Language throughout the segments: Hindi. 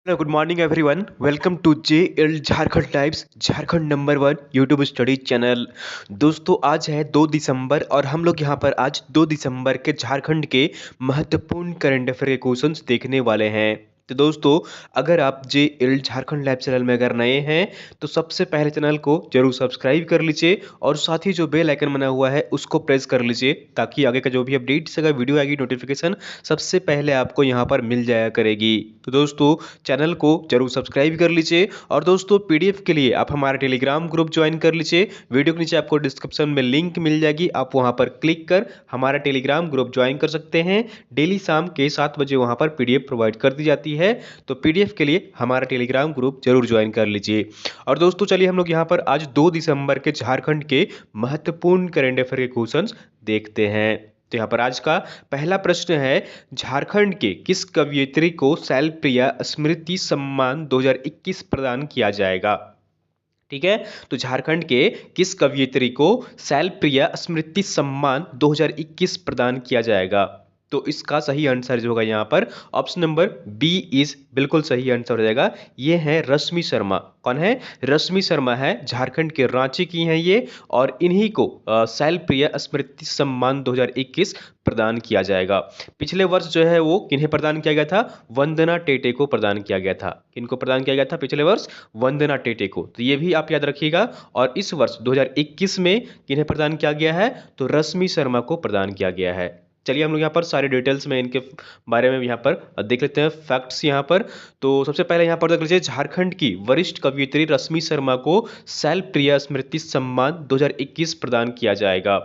Hello good morning everyone. Welcome to JL Jharkhand times Jharkhand number one YouTube study channel. दोस्तों आज है 2 दिसंबर और हम लोग यहाँ पर आज 2 दिसंबर के झारखंड के महत्वपूर्ण करंट अफेयर के क्वेश्चंस देखने वाले हैं। तो दोस्तों अगर आप जेएल झारखंड लैब चैनल में अगर नए हैं तो सबसे पहले चैनल को जरूर सब्सक्राइब कर लीजिए और साथ ही जो बेल आइकन बना हुआ है उसको प्रेस कर लीजिए ताकि आगे का जो भी अपडेट्स अगर वीडियो आएगी नोटिफिकेशन सबसे पहले आपको यहाँ पर मिल जाया करेगी। तो दोस्तों चैनल को जरूर सब्सक्राइब कर लीजिए और दोस्तों पीडीएफ के लिए आप हमारा टेलीग्राम ग्रुप ज्वाइन कर लीजिए। वीडियो के नीचे आपको डिस्क्रिप्शन में लिंक मिल जाएगी, आप वहां पर क्लिक कर हमारा टेलीग्राम ग्रुप ज्वाइन कर सकते हैं। डेली शाम के 7 बजे वहां पर पीडीएफ प्रोवाइड कर दी जाती है, तो पीडीएफ के लिए हमारा टेलीग्राम ग्रुप जरूर ज्वाइन कर लीजिए। और दोस्तों चलिए हम लोग यहाँ पर आज 2 दिसंबर के झारखंड के महत्वपूर्ण करेंट अफेयर के क्वेश्चंस देखते हैं। तो यहाँ पर आज का पहला प्रश्न है, झारखंड के किस कवयित्री को शैलप्रिया स्मृति सम्मान 2021 प्रदान किया जाएगा? ठीक है, तो झारखंड के किस कवयित्री को शैलप्रिया स्मृति सम्मान 2021 प्रदान किया जाएगा? तो इसका सही आंसर जो होगा यहाँ पर ऑप्शन नंबर बी इज बिल्कुल सही आंसर हो जाएगा। ये है रश्मि शर्मा। कौन है? रश्मि शर्मा है, झारखंड के रांची की हैं ये, और इन्हीं को शैलप्रिया स्मृति सम्मान 2021 प्रदान किया जाएगा। पिछले वर्ष जो है वो किन्हें प्रदान किया गया था? वंदना टेटे को प्रदान किया गया था। किनको प्रदान किया गया था पिछले वर्ष? वंदना टेटे को। तो ये भी आप याद रखिएगा। और इस वर्ष 2021 में किन्हें प्रदान किया गया है? तो रश्मि शर्मा को प्रदान किया गया है। चलिए हम लोग यहाँ पर सारे डिटेल्स में इनके बारे में यहाँ पर देख लेते हैं फैक्ट्स यहाँ पर। तो सबसे पहले यहाँ पर देख लीजिए, झारखंड की वरिष्ठ कवयित्री रश्मि शर्मा को शैलप्रिया स्मृति सम्मान 2021 प्रदान किया जाएगा।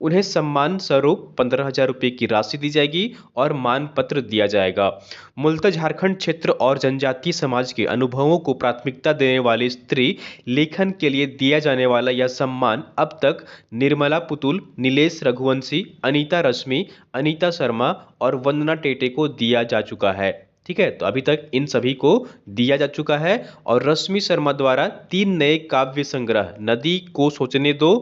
उन्हें सम्मान स्वरूप 15,000 रुपये की राशि दी जाएगी और मान पत्र दिया जाएगा। मूलतः झारखंड क्षेत्र और जनजातीय समाज के अनुभवों को प्राथमिकता देने वाली स्त्री लेखन के लिए दिया जाने वाला यह सम्मान अब तक निर्मला पुतुल, नीलेश रघुवंशी, अनीता रश्मि, अनीता शर्मा और वंदना टेटे को दिया जा चुका है। ठीक है, तो अभी तक इन सभी को दिया जा चुका है। और रश्मि शर्मा द्वारा 3 नए काव्य संग्रह, नदी को सोचने दो,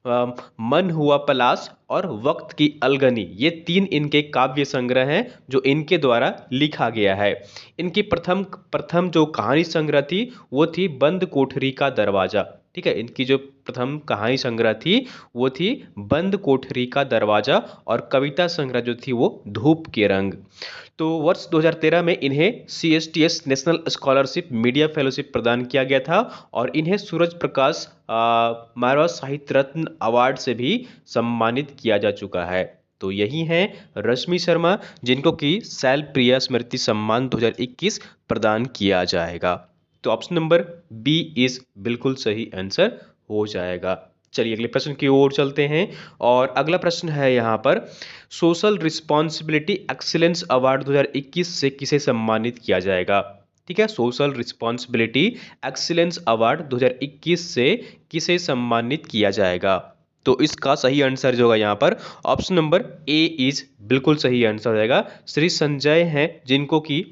मन हुआ पलाश और वक्त की अलगनी, ये 3 इनके काव्य संग्रह हैं जो इनके द्वारा लिखा गया है। इनकी प्रथम प्रथम जो कहानी संग्रह थी वो थी बंद कोठरी का दरवाजा। ठीक है, इनकी जो प्रथम कहानी संग्रह थी वो थी बंद कोठरी का दरवाजा, और कविता संग्रह जो थी वो धूप के रंग। तो वर्ष 2013 में इन्हें CSTS national scholarship media fellowship प्रदान किया गया था और इन्हें सूरज प्रकाश मारवा साहित्य रत्न अवार्ड से भी सम्मानित किया जा चुका है। तो यही हैं रश्मि शर्मा, जिनको कि शैलप्रिया स्मृति सम्मान 2021 प्रदान किया जाएगा। तो ऑप्शन नंबर बी इज बिल्कुल सही आंसर हो जाएगा। चलिए अगले प्रश्न की ओर चलते हैं और अगला प्रश्न है यहाँ पर, सोशल रिस्पॉन्सिबिलिटी एक्सीलेंस अवार्ड 2021 से किसे सम्मानित किया जाएगा? ठीक है, सोशल रिस्पॉन्सिबिलिटी एक्सीलेंस अवार्ड 2021 से किसे सम्मानित किया जाएगा? तो इसका सही आंसर जो होगा यहाँ पर ऑप्शन नंबर ए इज बिल्कुल सही आंसर हो जाएगा। श्री संजय हैं, जिनको कि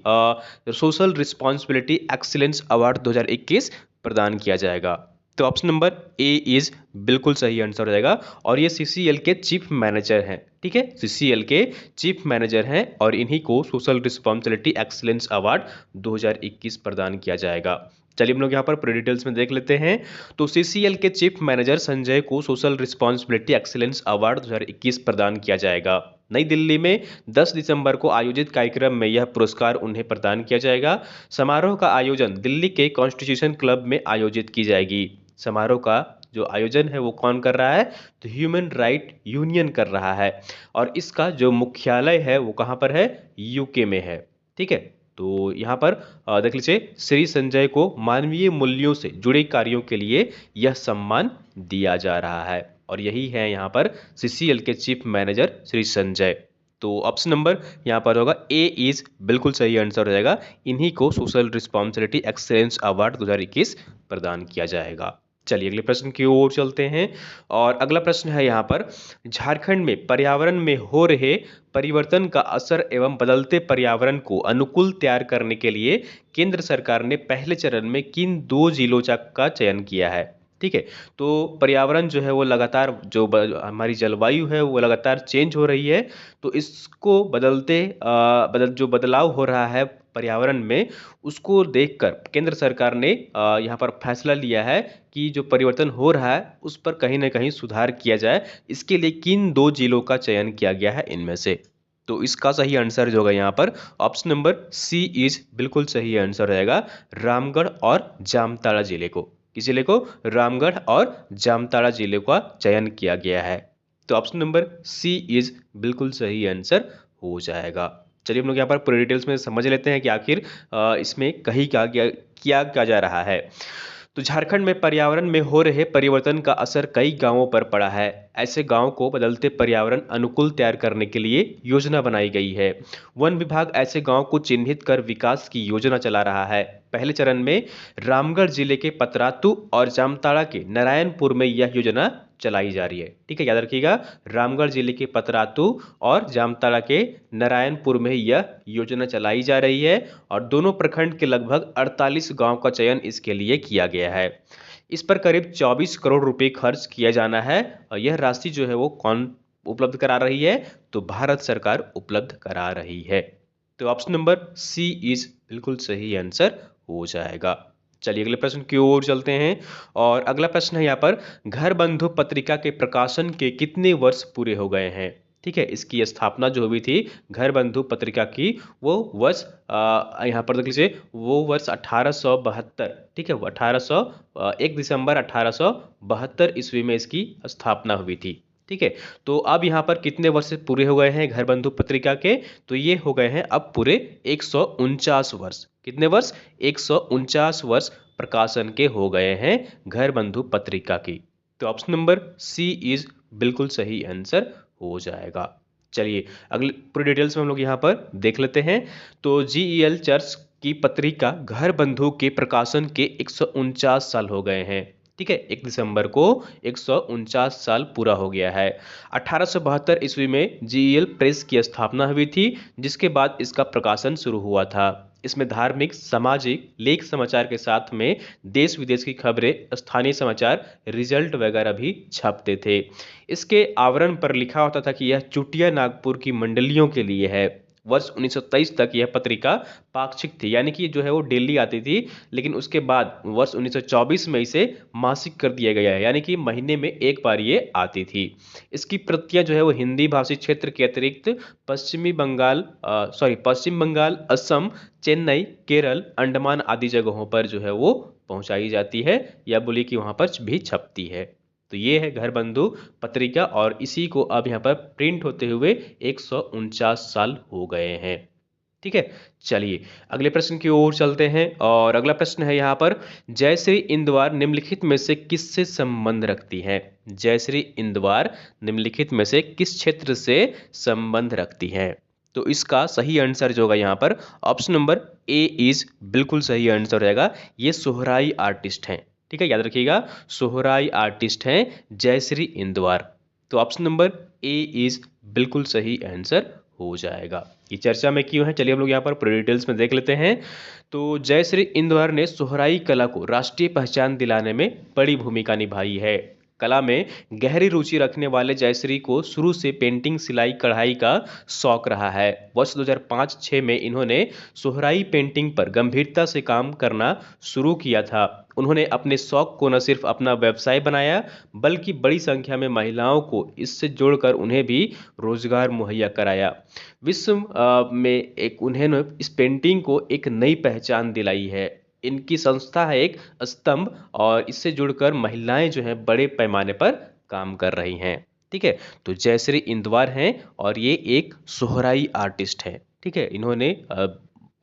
सोशल रिस्पॉन्सिबिलिटी एक्सीलेंस अवार्ड 2021 प्रदान किया जाएगा। तो ऑप्शन नंबर ए इज बिल्कुल सही आंसर हो जाएगा। और ये CCL के चीफ मैनेजर हैं। ठीक है, CCL के चीफ मैनेजर हैं और इन्हीं को सोशल रिस्पॉन्सिबिलिटी एक्सीलेंस अवार्ड 2021 प्रदान किया जाएगा। चलिए हम लोग यहाँ पर पूरे डिटेल्स में देख लेते हैं। तो CCL के चीफ मैनेजर संजय को सोशल रिस्पॉन्सिबिलिटी एक्सीलेंस अवार्ड 2021 प्रदान किया जाएगा। नई दिल्ली में 10 दिसंबर को आयोजित कार्यक्रम में यह पुरस्कार उन्हें प्रदान किया जाएगा। समारोह का आयोजन दिल्ली के कॉन्स्टिट्यूशन क्लब में आयोजित की जाएगी। समारोह का जो आयोजन है वो कौन कर रहा है? तो ह्यूमन राइट यूनियन कर रहा है और इसका जो मुख्यालय है वो कहाँ पर है? UK में है। ठीक है, तो यहाँ पर देख लीजिए, श्री संजय को मानवीय मूल्यों से जुड़े कार्यों के लिए यह सम्मान दिया जा रहा है और यही है यहाँ पर CCL के चीफ मैनेजर श्री संजय। तो ऑप्शन नंबर यहाँ पर होगा ए इज बिल्कुल सही आंसर हो जाएगा। इन्हीं को सोशल रिस्पॉन्सिबिलिटी एक्सीलेंस अवार्ड 2021 प्रदान किया जाएगा। चलिए अगले प्रश्न की ओर चलते हैं और अगला प्रश्न है यहाँ पर, झारखंड में पर्यावरण में हो रहे परिवर्तन का असर एवं बदलते पर्यावरण को अनुकूल तैयार करने के लिए केंद्र सरकार ने पहले चरण में किन 2 जिलों का चयन किया है? ठीक है, तो पर्यावरण जो है वो लगातार हमारी जलवायु है वो लगातार चेंज हो रही है, तो इसको जो बदलाव हो रहा है पर्यावरण में, उसको देखकर केंद्र सरकार ने यहाँ पर फैसला लिया है कि जो परिवर्तन हो रहा है उस पर कहीं ना कहीं सुधार किया जाए। इसके लिए किन 2 जिलों का चयन किया गया है इनमें से? तो इसका सही आंसर जो होगा यहाँ पर ऑप्शन नंबर सी इज बिल्कुल सही आंसर रहेगा, रामगढ़ और जामताड़ा जिले को। किस जिले को? रामगढ़ और जामताड़ा जिले का चयन किया गया है। तो ऑप्शन नंबर सी इज बिल्कुल सही आंसर हो जाएगा। चलिए हम लोग यहाँ पर पूरे डिटेल्स में समझ लेते हैं कि आखिर इसमें कहीं क्या जा रहा है। तो झारखंड में पर्यावरण में हो रहे परिवर्तन का असर कई गांवों पर पड़ा है। ऐसे गांव को बदलते पर्यावरण अनुकूल तैयार करने के लिए योजना बनाई गई है। वन विभाग ऐसे गांव को चिन्हित कर विकास की योजना चला रहा है। पहले चरण में रामगढ़ जिले के पतरातू और जामताड़ा के नारायणपुर में यह योजना चलाई जा रही है। ठीक है, याद रखिएगा, रामगढ़ जिले के पतरातू और जामताड़ा के नारायणपुर में यह योजना चलाई जा रही है और दोनों प्रखंड के लगभग 48 गांव का चयन इसके लिए किया गया है। इस पर करीब 24 करोड़ रुपए खर्च किया जाना है और यह राशि जो है वो कौन उपलब्ध करा रही है? तो भारत सरकार उपलब्ध करा रही है। तो ऑप्शन नंबर सी इज बिल्कुल सही आंसर हो जाएगा। चलिए अगले प्रश्न की ओर चलते हैं और अगला प्रश्न है यहाँ पर, घर बंधु पत्रिका के प्रकाशन के कितने वर्ष पूरे हो गए हैं? ठीक है, इसकी स्थापना जो हुई थी घर बंधु पत्रिका की, वो वर्ष यहाँ पर देख लीजिए, वो वर्ष 1872। ठीक है, वो 1 दिसंबर 1872 ईस्वी में इसकी स्थापना हुई थी। ठीक है, तो अब यहाँ पर कितने वर्ष पूरे हो गए हैं घर बंधु पत्रिका के? तो ये हो गए हैं अब पूरे 149 वर्ष। कितने वर्ष? 149 वर्ष प्रकाशन के हो गए हैं घर बंधु पत्रिका की। तो ऑप्शन नंबर सी इज बिल्कुल सही आंसर हो जाएगा। चलिए अगले पूरी डिटेल्स में हम लोग यहाँ पर देख लेते हैं। तो GEL चर्च की पत्रिका घर बंधु के प्रकाशन के 149 साल हो गए हैं। ठीक है, 1 दिसंबर को 149 साल पूरा हो गया है। 1872 ईस्वी में GEL प्रेस की स्थापना हुई थी, जिसके बाद इसका प्रकाशन शुरू हुआ था। इसमें धार्मिक, सामाजिक, लेख समाचार के साथ में देश विदेश की खबरें, स्थानीय समाचार, रिजल्ट वगैरह भी छपते थे। इसके आवरण पर लिखा होता था कि यह चुटिया नागपुर की मंडलियों के लिए है। वर्ष 1923 तक यह पत्रिका पाक्षिक थी, यानी कि जो है वो डेली आती थी, लेकिन उसके बाद वर्ष 1924 में इसे मासिक कर दिया गया है, यानी कि महीने में एक बार ये आती थी। इसकी प्रतियां जो है वो हिंदी भाषी क्षेत्र के अतिरिक्त पश्चिम बंगाल, असम, चेन्नई, केरल, अंडमान आदि जगहों पर जो है वो पहुंचाई जाती है, या बोलिए कि वहां पर भी छपती है। तो ये है घर बंधु पत्रिका और इसी को अब यहाँ पर प्रिंट होते हुए 149 साल हो गए हैं। ठीक है, चलिए अगले प्रश्न की ओर चलते हैं और अगला प्रश्न है यहाँ पर, जयश्री इंदवार निम्नलिखित में से किससे संबंध रखती है? जयश्री इंदवार निम्नलिखित में से किस क्षेत्र से संबंध रखती है? तो इसका सही आंसर जो होगा यहाँ पर ऑप्शन नंबर ए इज बिल्कुल सही आंसर रहेगा। ये सोहराई आर्टिस्ट हैं। ठीक है, याद रखिएगा, सोहराई आर्टिस्ट हैं जयश्री इंदवार। तो ऑप्शन नंबर ए इज बिल्कुल सही आंसर हो जाएगा। ये चर्चा में क्यों है, चलिए हम लोग यहाँ पर पूरी डिटेल्स में देख लेते हैं। तो जयश्री इंदवार ने सोहराई कला को राष्ट्रीय पहचान दिलाने में बड़ी भूमिका निभाई है। कला में गहरी रुचि रखने वाले जयश्री को शुरू से पेंटिंग, सिलाई, कढ़ाई का शौक रहा है। वर्ष 2005-6 में इन्होंने सोहराई पेंटिंग पर गंभीरता से काम करना शुरू किया था। उन्होंने अपने शौक को न सिर्फ अपना व्यवसाय बनाया, बल्कि बड़ी संख्या में महिलाओं को इससे जोड़कर उन्हें भी रोजगार मुहैया कराया। विश्व में उन्होंने इस पेंटिंग को एक नई पहचान दिलाई है। इनकी संस्था है एक स्तंभ और इससे जुड़कर महिलाएं जो हैं बड़े पैमाने पर काम कर रही हैं। ठीक है, तो जयश्री इंदवार हैं और ये एक सोहराई आर्टिस्ट है। ठीक है, इन्होंने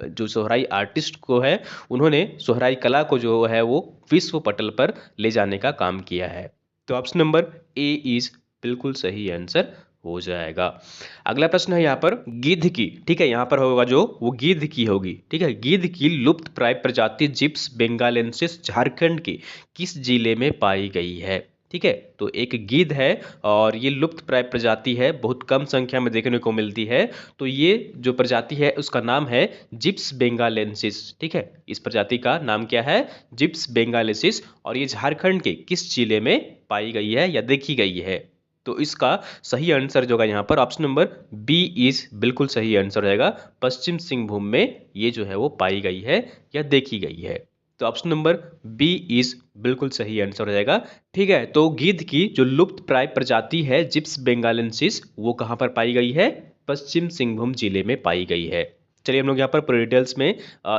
जो सोहराई आर्टिस्ट को है, उन्होंने सोहराई कला को जो है वो विश्व पटल पर ले जाने का काम किया है। तो ऑप्शन नंबर ए इज बिल्कुल सही आंसर हो जाएगा। अगला प्रश्न है यहाँ पर गिद्ध की। ठीक है, यहाँ पर होगा जो वो गिद्ध की होगी। ठीक है, गिद्ध की लुप्त प्राय प्रजाति जिप्स बेंगालेंसिस झारखंड के किस जिले में पाई गई है? ठीक है, तो एक गिद्ध है और ये लुप्त प्राय प्रजाति है, बहुत कम संख्या में देखने को मिलती है। तो ये जो प्रजाति है उसका नाम है जिप्स बेंगालेंसिस। ठीक है, इस प्रजाति का नाम क्या है? जिप्स बेंगालेंसिस, और ये झारखंड के किस जिले में पाई गई है या देखी गई है? तो इसका सही आंसर जो होगा यहाँ पर ऑप्शन नंबर बी इज बिल्कुल सही आंसर रहेगा। पश्चिम सिंहभूम में ये जो है वो पाई गई है या देखी गई है। तो ऑप्शन नंबर बी इज बिल्कुल सही आंसर हो जाएगा। ठीक है, तो गिद्ध की जो लुप्त प्राय प्रजाति है जिप्स बेंगालेंसिस, वो कहाँ पर पाई गई है? पश्चिम सिंहभूम जिले में पाई गई है। चलिए हम लोग यहाँ पर पूरे डिटेल्स में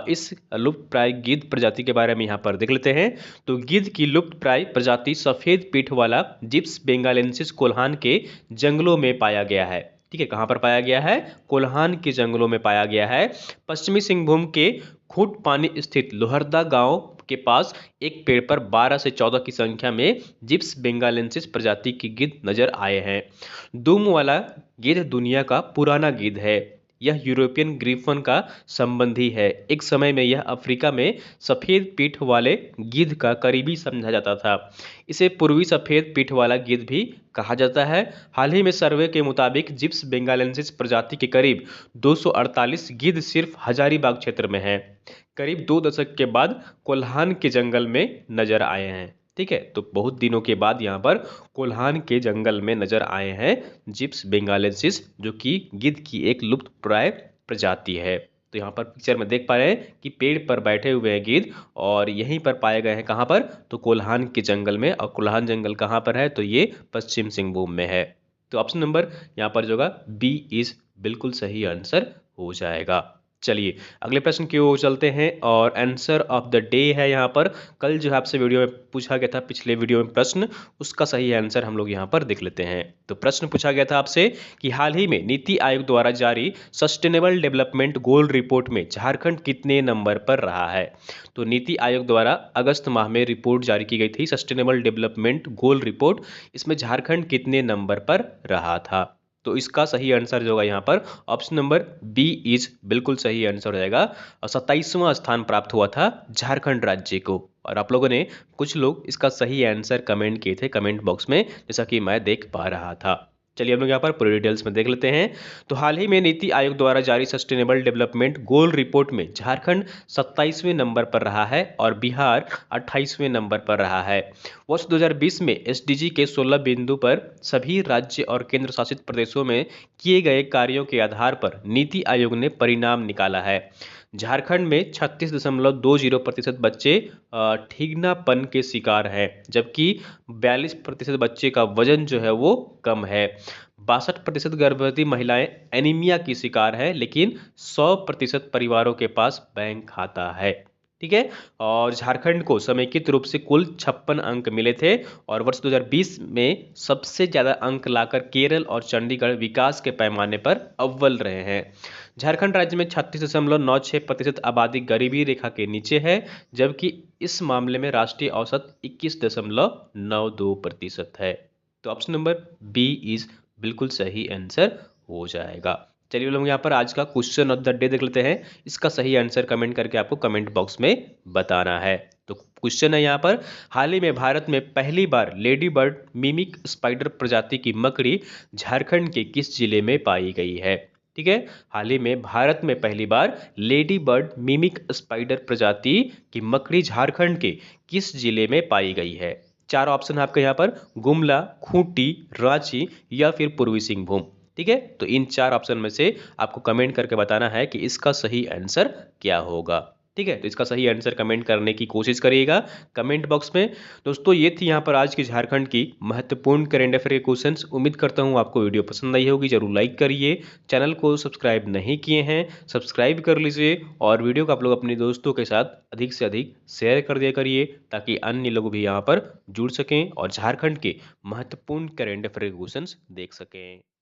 इस लुप्त प्राय गिद्ध प्रजाति के बारे में यहाँ पर देख लेते हैं। तो गिद्ध की लुप्त प्राय प्रजाति सफेद पीठ वाला जिप्स बेंगालेंसिस कोल्हान के जंगलों में पाया गया है। ठीक है, कहाँ पर पाया गया है? कोल्हान के जंगलों में पाया गया है। पश्चिमी सिंहभूम के खूट पानी स्थित लोहरदा गांव के पास एक पेड़ पर 12 से 14 की संख्या में जिप्स बेंगालेंसिस प्रजाति की गिद्ध नजर आए हैं। दुम वाला गिद्ध दुनिया का पुराना गिद्ध है। यह यूरोपियन ग्रीफन का संबंधी है। एक समय में यह अफ्रीका में सफेद पीठ वाले गिद्ध का करीबी समझा जाता था। इसे पूर्वी सफेद पीठ वाला गिद्ध भी कहा जाता है। हाल ही में सर्वे के मुताबिक जिप्स बेंगालेंसिस प्रजाति के करीब 248 गिद्ध सिर्फ हजारीबाग क्षेत्र में हैं। करीब 2 दशक के बाद कोल्हान के जंगल में नजर आए हैं। ठीक है, तो बहुत दिनों के बाद यहाँ पर कोल्हान के जंगल में नजर आए हैं जिप्स बेंगालेंसिस, जो कि गिद्ध की एक लुप्त प्राय प्रजाति है। तो यहाँ पर पिक्चर में देख पा रहे हैं कि पेड़ पर बैठे हुए हैं गिद्ध और यहीं पर पाए गए हैं। कहाँ पर? तो कोल्हान के जंगल में। और कोल्हान जंगल कहाँ पर है? तो ये पश्चिम सिंहभूम में है। तो ऑप्शन नंबर यहाँ पर जो होगा बी इज बिल्कुल सही आंसर हो जाएगा। चलिए अगले प्रश्न की ओर चलते हैं और आंसर ऑफ द डे है यहाँ पर। कल जो है आपसे वीडियो में पूछा गया था, पिछले वीडियो में प्रश्न, उसका सही आंसर हम लोग यहाँ पर देख लेते हैं। तो प्रश्न पूछा गया था आपसे कि हाल ही में नीति आयोग द्वारा जारी सस्टेनेबल डेवलपमेंट गोल रिपोर्ट में झारखंड कितने नंबर पर रहा है? तो नीति आयोग द्वारा अगस्त माह में रिपोर्ट जारी की गई थी, सस्टेनेबल डेवलपमेंट गोल रिपोर्ट। इसमें झारखंड कितने नंबर पर रहा था? तो इसका सही आंसर जो होगा यहाँ पर ऑप्शन नंबर बी इज बिल्कुल सही आंसर हो जाएगा। और 27वां स्थान प्राप्त हुआ था झारखंड राज्य को। और आप लोगों ने कुछ लोग इसका सही आंसर कमेंट किए थे कमेंट बॉक्स में, जैसा कि मैं देख पा रहा था। चलिए हम लोग यहाँ पर पूरी डिटेल्स में देख लेते हैं। तो हाल ही में नीति आयोग द्वारा जारी सस्टेनेबल डेवलपमेंट गोल रिपोर्ट में झारखंड 27वें नंबर पर रहा है और बिहार 28वें नंबर पर रहा है। वर्ष 2020 में एसडीजी के 16 बिंदु पर सभी राज्य और केंद्र शासित प्रदेशों में किए गए कार्यों के आधार पर नीति आयोग ने परिणाम निकाला है। झारखंड में 36.20% बच्चे ठिगनापन के शिकार हैं, जबकि 42% बच्चे का वजन जो है वो कम है। 62% गर्भवती महिलाएं एनीमिया की शिकार है, लेकिन 100% परिवारों के पास बैंक खाता है। ठीक है, और झारखंड को समेकित रूप से कुल 56 अंक मिले थे और वर्ष 2020 में सबसे ज्यादा अंक लाकर केरल और चंडीगढ़ विकास के पैमाने पर अव्वल रहे हैं। झारखंड राज्य में 36.96% आबादी गरीबी रेखा के नीचे है, जबकि इस मामले में राष्ट्रीय औसत 21.92% है। तो ऑप्शन नंबर बी इज बिल्कुल सही आंसर हो जाएगा। चलिए लोग यहाँ पर आज का क्वेश्चन ऑफ द डे देख लेते हैं। इसका सही आंसर कमेंट करके आपको कमेंट बॉक्स में बताना है। तो क्वेश्चन है यहाँ पर, हाल ही में भारत में पहली बार लेडी बर्ड मिमिक स्पाइडर प्रजाति की मकड़ी झारखंड के किस जिले में पाई गई है? ठीक है, हाल ही में भारत में पहली बार लेडी बर्ड मिमिक स्पाइडर प्रजाति की मकड़ी झारखंड के किस जिले में पाई गई है? चार ऑप्शन है आपके यहाँ पर, गुमला, खूंटी, रांची या फिर पूर्वी सिंहभूम। ठीक है, तो इन चार ऑप्शन में से आपको कमेंट करके बताना है कि इसका सही आंसर क्या होगा। ठीक है, तो इसका सही आंसर कमेंट करने की कोशिश करिएगा कमेंट बॉक्स में। दोस्तों ये थी यहाँ पर आज की झारखंड की महत्वपूर्ण करंट अफेयर के क्वेश्चंस। उम्मीद करता हूँ आपको वीडियो पसंद आई होगी। जरूर लाइक करिए, चैनल को सब्सक्राइब नहीं किए हैं सब्सक्राइब कर लीजिए और वीडियो को आप लोग अपने दोस्तों के साथ अधिक से अधिक शेयर कर दिया करिए, ताकि अन्य लोग भी यहाँ पर जुड़ सकें और झारखंड के महत्वपूर्ण करंट अफेयर के क्वेश्चंस देख सकें।